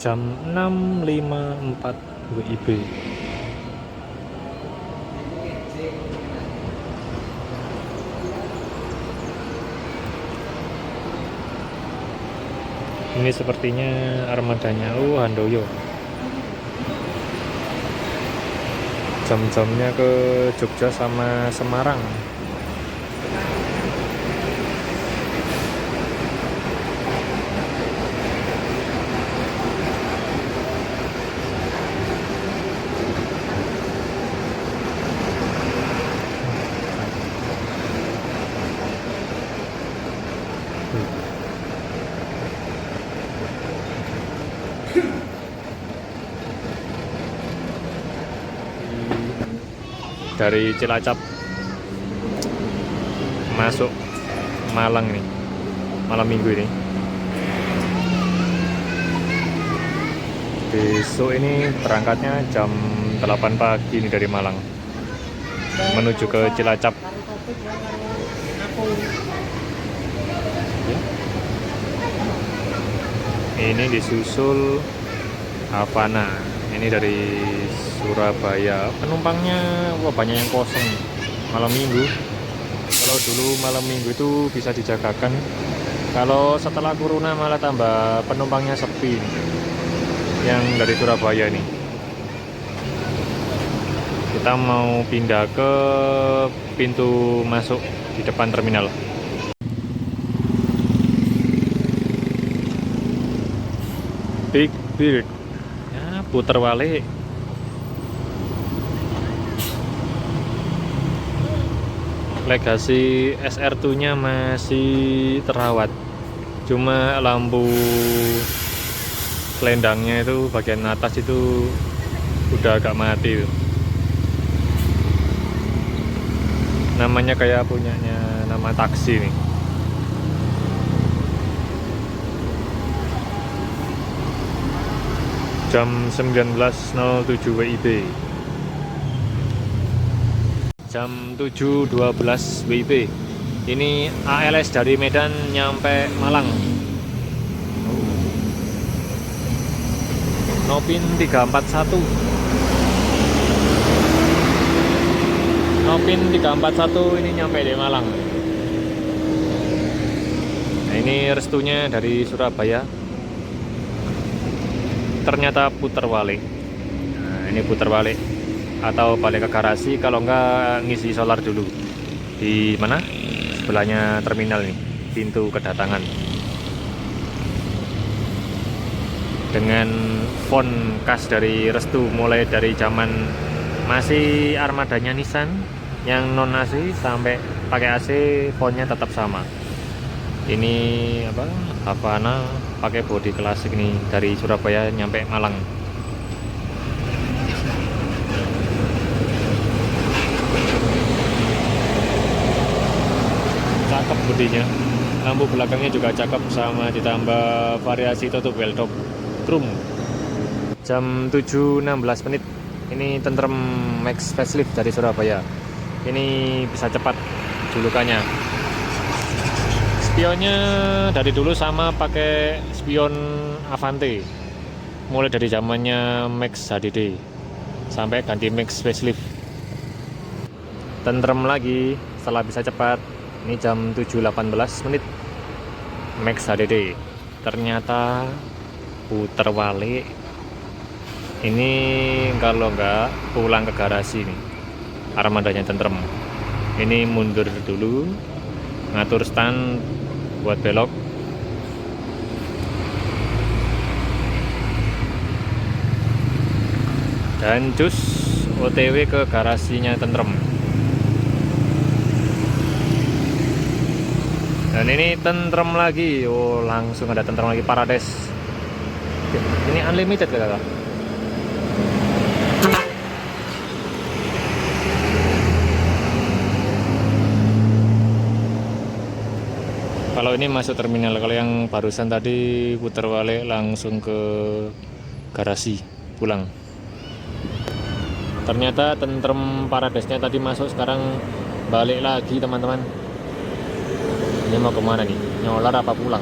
Jam 6.54 WIB. Ini sepertinya armadanya Handoyo. Jam-jamnya ke Jogja sama Semarang. Dari Cilacap masuk Malang nih, malam minggu ini. Besok ini berangkatnya jam 8 pagi nih dari Malang menuju ke Cilacap. Ini disusul Havana. Ini dari Surabaya. Penumpangnya banyak yang kosong malam minggu. Kalau dulu malam minggu itu bisa dijagakan. Kalau setelah corona malah tambah penumpangnya sepi. Yang dari Surabaya nih. Kita mau pindah ke pintu masuk di depan terminal. Big Bird. Ya, puter balik. Legasi SR2-nya masih terawat. Cuma lampu selendangnya itu bagian atas itu udah agak mati tuh. Namanya kayak punyanya nama taksi nih. Jam 19.07 WIB. Jam 7.12 WIB. Ini ALS dari Medan nyampe Malang. Nopin 341. Nopin 341 ini nyampe di Malang. Nah, ini restunya dari Surabaya. Ternyata puter balik. Nah, ini puter balik atau balik ke garasi, kalau enggak ngisi solar dulu di mana sebelahnya terminal nih, pintu kedatangan, dengan font khas dari Restu, mulai dari zaman masih armadanya Nissan yang non AC sampai pakai AC, fontnya tetap sama. Ini apa, Havana pakai bodi klasik nih, dari Surabaya nyampe Malang. Cakep bodinya, lampu belakangnya juga cakep, sama ditambah variasi tutup velg chrome. Jam 7.16 menit. Ini Tentrem Max Facelift dari Surabaya. Ini bisa cepat julukannya. Spionnya dari dulu sama, pakai spion Avante, mulai dari zamannya Max HDD sampai ganti Max Facelift. Tentrem lagi setelah bisa cepat. Ini jam 7.18 menit, Max HDD. Ternyata puter balik. Ini kalau nggak pulang ke garasi nih, armadanya Tentrem. Ini mundur dulu, ngatur stand buat belok. Dan cus OTW ke garasinya Tentrem. Dan ini Tentrem lagi. Oh, langsung ada Tentrem lagi, Parades. Ini unlimited kakak. Kalau ini masuk terminal, kalau yang barusan tadi putar balik langsung ke garasi pulang. Ternyata Tentrem Paradesnya tadi masuk, sekarang balik lagi teman-teman. Ini mau kemana nih? Nyolar apa pulang?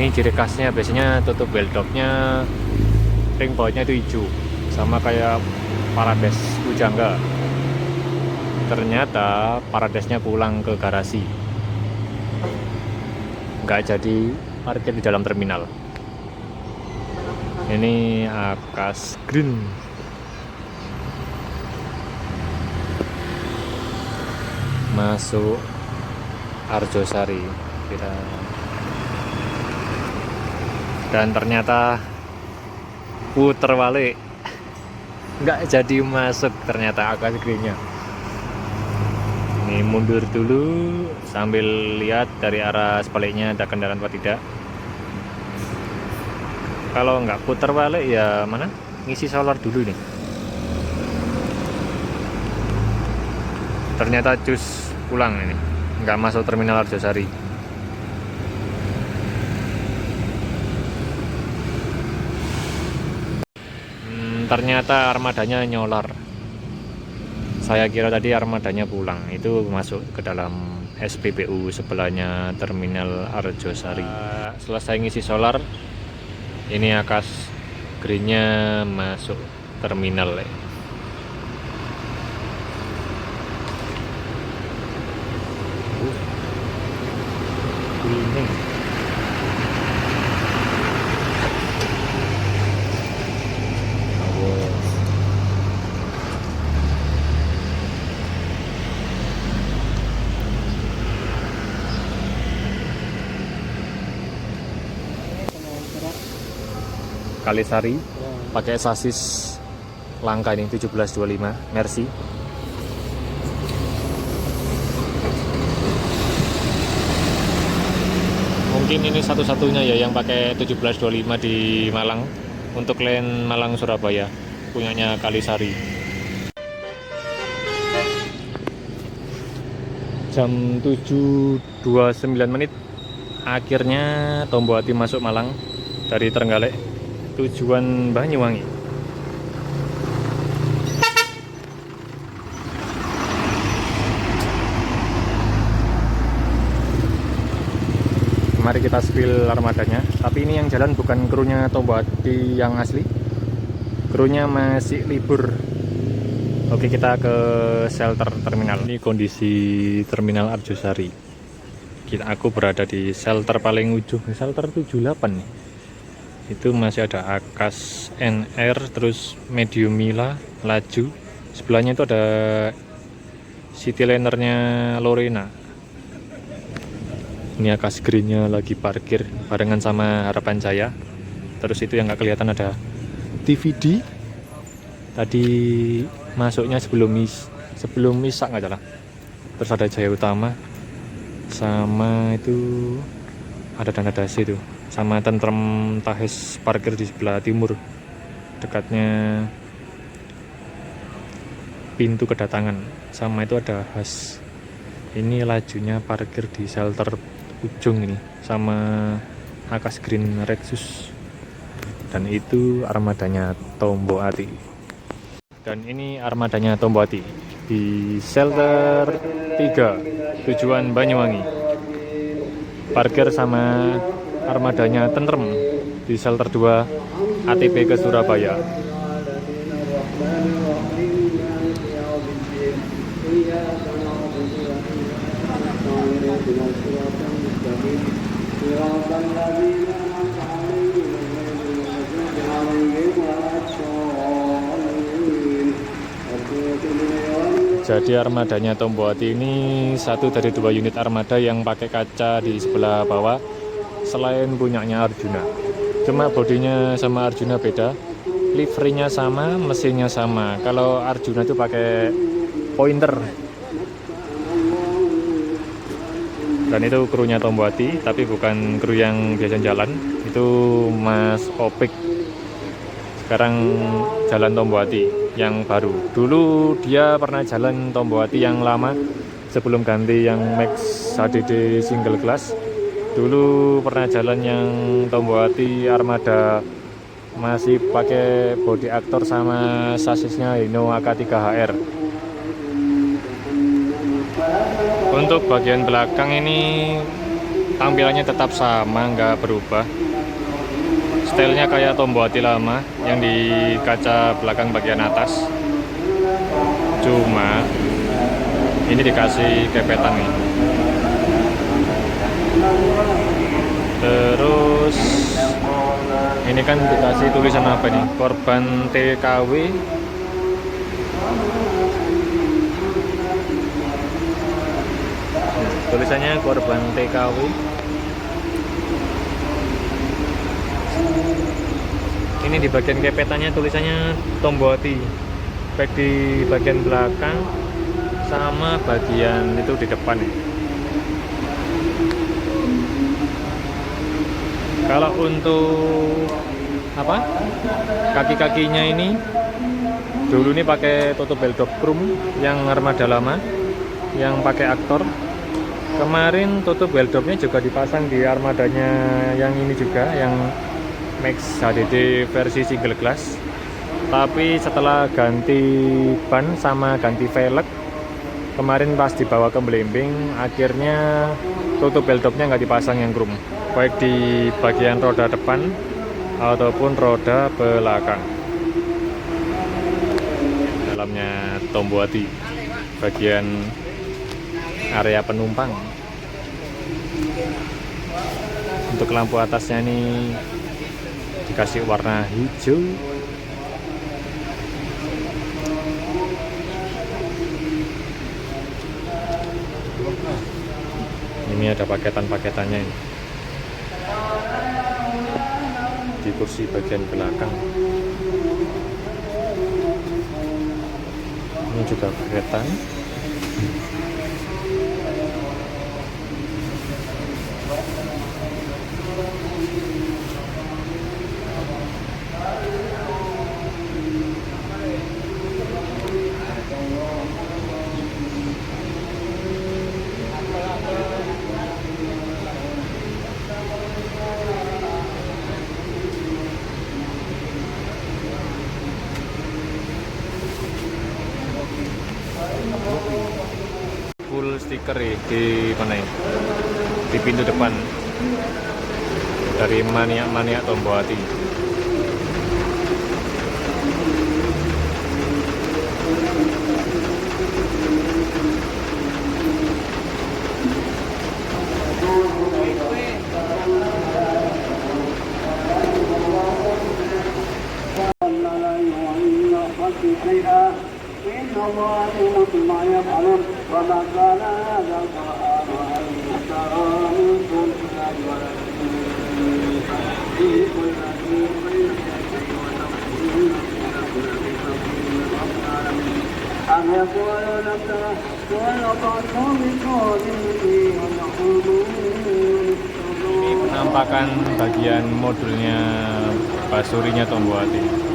Ini ciri khasnya, biasanya tutup velgnya ring bautnya itu hijau, sama kayak Parades Pujangga. Ternyata Paradesnya pulang ke garasi, nggak jadi parkir di dalam terminal. Ini Akas Green. Masuk Arjosari kita. Dan ternyata puter balik, nggak jadi masuk ternyata Akas Green-nya. Ini mundur dulu sambil lihat dari arah sebaliknya ada kendaraan apa tidak. Kalau nggak putar balik ya mana ngisi solar dulu nih. Ternyata cus pulang ini, nggak masuk terminal Arjosari. Ternyata armadanya nyolar. Saya kira tadi armadanya pulang, itu masuk ke dalam SPBU sebelahnya terminal Arjosari. Selesai ngisi solar, ini Akas Green-nya masuk terminal. Ini Kalisari pakai sasis langka ini 1725 Mercy. Mungkin ini satu-satunya ya yang pakai 1725 di Malang untuk lane Malang Surabaya, punyanya Kalisari. Jam 7.29 akhirnya Tombowati masuk Malang dari Trenggalek tujuan Banyuwangi. Mari kita spill armadanya. Tapi ini yang jalan bukan krunya Tombowati yang asli, krunya masih libur. Oke, kita ke shelter terminal. Ini kondisi terminal Arjosari. Aku berada di shelter paling ujung, shelter 78 nih. Itu masih ada Akas NR, terus Medium Mila, Laju. Sebelahnya itu ada Citylinernya Lorena. Ini Akas Green-nya lagi parkir barengan sama Harapan Jaya. Terus itu yang nggak kelihatan ada TVD. Tadi masuknya sebelum Misak nggak salah. Terus ada Jaya Utama, sama itu ada Dana Dasi itu, sama Tentrem Tahes parkir di sebelah timur dekatnya pintu kedatangan. Sama itu ada Has. Ini Lajunya parkir di shelter ujung ini sama Akas Green Rexus. Dan itu armadanya Tombowati. Dan ini armadanya Tombowati di shelter 3 tujuan Banyuwangi. Parkir sama armadanya Tentrem di shelter 2 ATP ke Surabaya. Jadi armadanya Tombowati ini satu dari 2 unit armada yang pakai kaca di sebelah bawah selain punyanya Arjuna. Cuma bodinya sama Arjuna beda, liverynya sama, mesinnya sama. Kalau Arjuna itu pakai pointer. Dan itu krunya Tombowati, tapi bukan kru yang biasa jalan. Itu Mas Opik. Sekarang jalan Tombowati yang baru. Dulu dia pernah jalan Tombowati yang lama sebelum ganti yang Max HDD single class. Dulu pernah jalan yang Tombowati armada masih pakai body actor sama sasisnya Hino AK3HR. Untuk bagian belakang ini tampilannya tetap sama, nggak berubah. Stylenya kayak Tombow hati lama yang di kaca belakang bagian atas. Cuma ini dikasih kepetan nih. Terus ini kan dikasih tulisan apa nih? Korban TKW. Tulisannya korban TKW. Ini di bagian kepetannya tulisannya Tombow hati, baik di bagian belakang sama bagian itu di depan ya. Kalau untuk apa, kaki-kakinya ini dulu ini pakai tutup velcro chrome yang armada lama yang pakai aktor. Kemarin tutup velcro-nya juga dipasang di armadanya yang ini juga, yang Max HDD versi single glass. Tapi setelah ganti ban sama ganti velg kemarin pas dibawa ke Belimbing, akhirnya tutup velcro-nya nggak dipasang yang chrome, baik di bagian roda depan ataupun roda belakang. Dalamnya Tombow hati, bagian area penumpang. Untuk lampu atasnya ini dikasih warna hijau. Ini ada paketan-paketannya ini di kursi bagian belakang. Ini juga paketan. Full stiker ya di mana ya? Di pintu depan dari maniak-maniak Tombow hati. Ini penampakan bagian modulnya basurinya Tombow hati.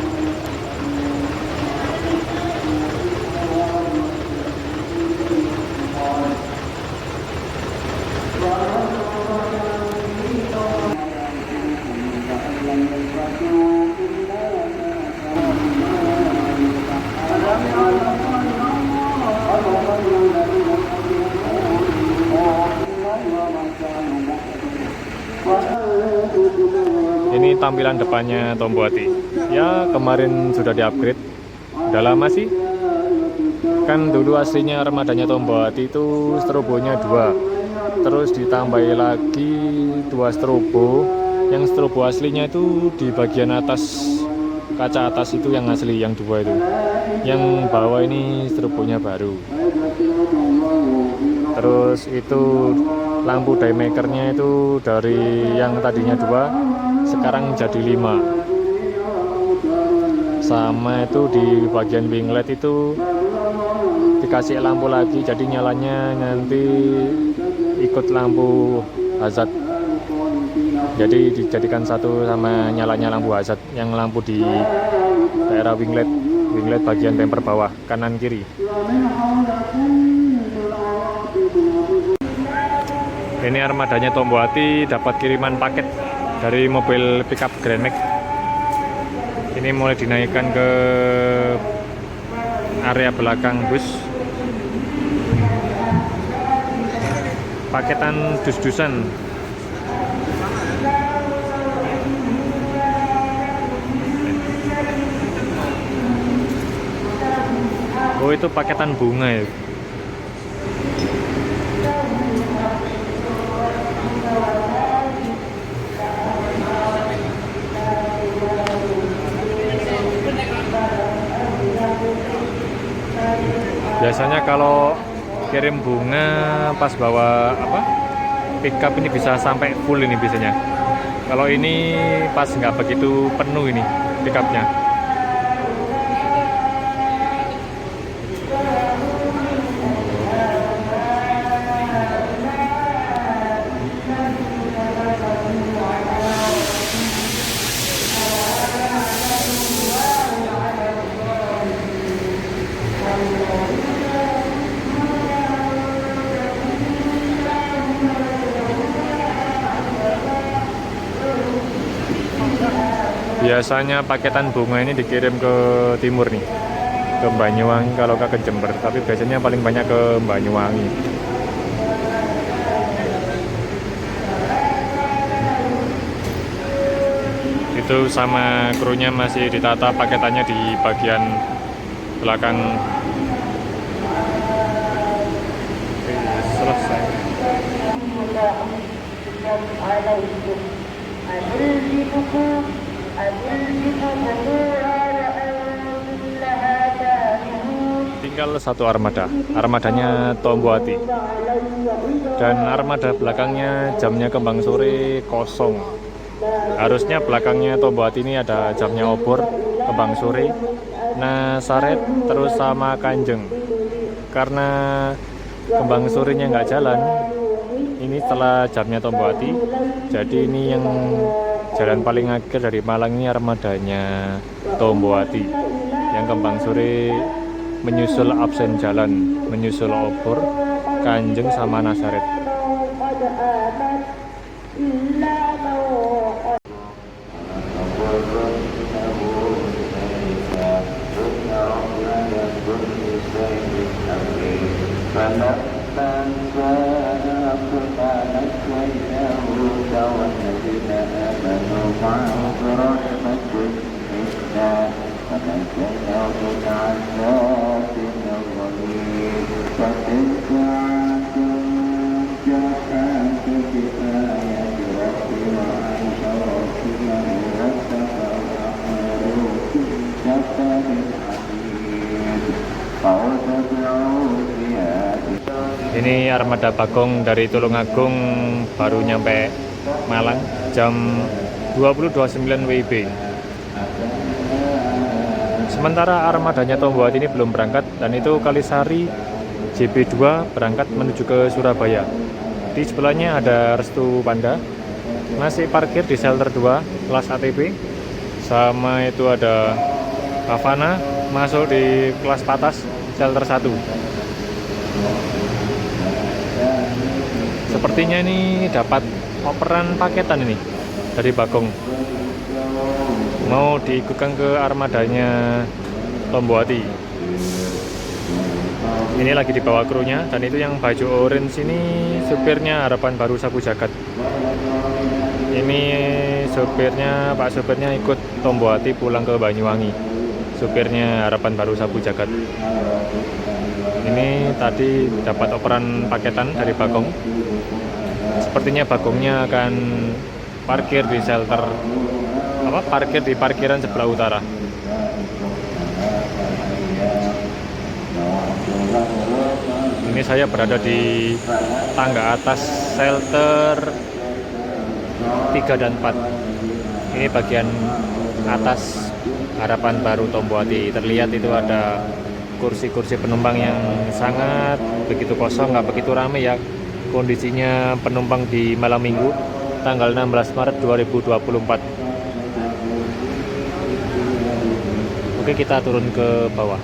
Ini tampilan depannya Tombow hati. Ya kemarin sudah di-upgrade. Udah lama sih. Kan dulu aslinya armadanya Tombow hati itu strobonya 2. Terus ditambahi lagi 2 strobo. Yang strobo aslinya itu di bagian atas, kaca atas itu yang asli, yang 2 itu. Yang bawah ini strobonya baru. Terus itu lampu daymakernya itu dari yang tadinya 2 sekarang jadi 5. Sama itu di bagian winglet itu dikasih lampu lagi, jadi nyalanya nanti ikut lampu hazard. Jadi dijadikan satu sama nyalanya lampu hazard, yang lampu di daerah winglet bagian bumper bawah kanan kiri. Ini armadanya Tombow hati dapat kiriman paket dari mobil pickup Grand Max. Ini mulai dinaikkan ke area belakang bus. Paketan dus-dusan Oh, itu paketan bunga ya. Biasanya kalau kirim bunga pas bawa apa pickup ini bisa sampai full ini biasanya. Kalau ini pas nggak begitu penuh ini pickupnya. Biasanya paketan bunga ini dikirim ke timur nih, ke Banyuwangi kalau nggak ke Jember, tapi biasanya paling banyak ke Banyuwangi. Itu sama krunya masih ditata paketannya di bagian belakang. Selesai. Tinggal satu armadanya Tomboati, dan armada belakangnya jamnya kembang sore kosong. Harusnya belakangnya Tomboati ini ada jamnya obor, kembang sore, Nasaret, terus sama Kanjeng. Karena kembang sorenya nggak jalan, ini setelah jamnya Tomboati, jadi ini yang jalan paling akhir dari Malang ini armadanya Tomboati. Yang kembang sore menyusul absen jalan, menyusul obor, Kanjeng sama Nasaret. Ini armada Bagong dari Tulungagung baru nyampe Malang jam 20.29 WIB. Sementara armadanya Tomboati ini belum berangkat, dan itu Kalisari JB2 berangkat menuju ke Surabaya. Di sebelahnya ada Restu Panda, masih parkir di shelter 2 kelas ATP. Sama itu ada Havana masuk di kelas patas shelter 1. Sepertinya ini dapat operan paketan ini dari Bagong, mau diikutkan ke armadanya Tomboati. Ini lagi dibawa krunya, dan itu yang baju orange ini supirnya Harapan Baru Sabu Jagat. Ini supirnya, Pak supirnya ikut Tomboati pulang ke Banyuwangi, supirnya Harapan Baru Sabu Jagat. Ini tadi dapat operan paketan dari Bagong. Sepertinya Bagongnya akan parkir di shelter parkir di parkiran sebelah utara. Ini saya berada di tangga atas shelter 3 dan 4. Ini bagian atas Harapan Baru Tomboati. Terlihat itu ada kursi-kursi penumpang yang sangat begitu kosong, nggak begitu ramai ya kondisinya penumpang di malam minggu tanggal 16 Maret 2024. Oke, kita turun ke bawah.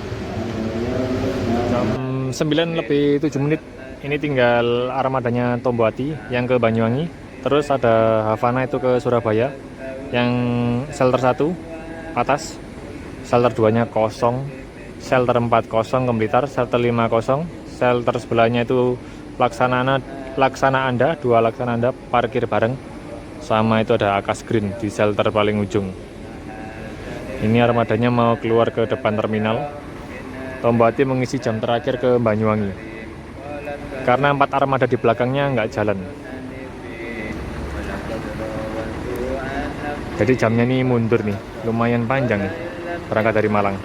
Jam 9:07 ini tinggal armadanya Tomboati yang ke Banyuwangi. Terus ada Havana itu ke Surabaya, yang shelter 1 atas, shelter 2-nya kosong, shelter 4 kosong ke Blitar, shelter 5 kosong, shelter sebelahnya itu Laksana Anda, 2 Laksana Anda parkir bareng. Sama itu ada Akas Green di shelter paling ujung. Ini armadanya mau keluar ke depan terminal. Tombati mengisi jam terakhir ke Banyuwangi karena 4 armada di belakangnya nggak jalan. Jadi jamnya ini mundur nih, lumayan panjang nih berangkat dari Malang.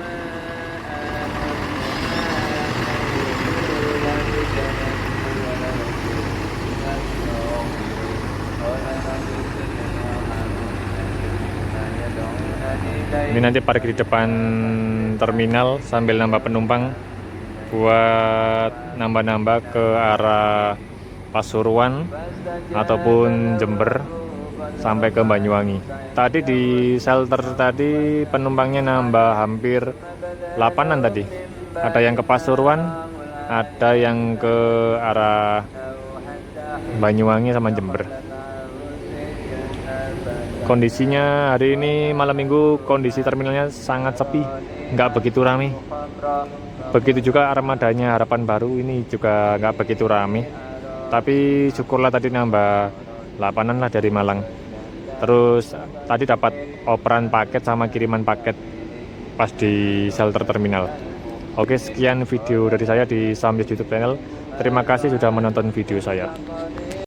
Ini nanti parkir di depan terminal sambil nambah penumpang buat nambah-nambah ke arah Pasuruan ataupun Jember sampai ke Banyuwangi. Tadi di shelter tadi penumpangnya nambah hampir 8-an tadi. Ada yang ke Pasuruan, ada yang ke arah Banyuwangi sama Jember. Kondisinya hari ini malam minggu, kondisi terminalnya sangat sepi, nggak begitu ramai. Begitu juga armadanya Harapan Baru ini juga nggak begitu ramai. Tapi syukurlah tadi nambah 8-an lah dari Malang. Terus tadi dapat operan paket sama kiriman paket pas di shelter terminal. Oke, sekian video dari saya di Samyus YouTube channel. Terima kasih sudah menonton video saya.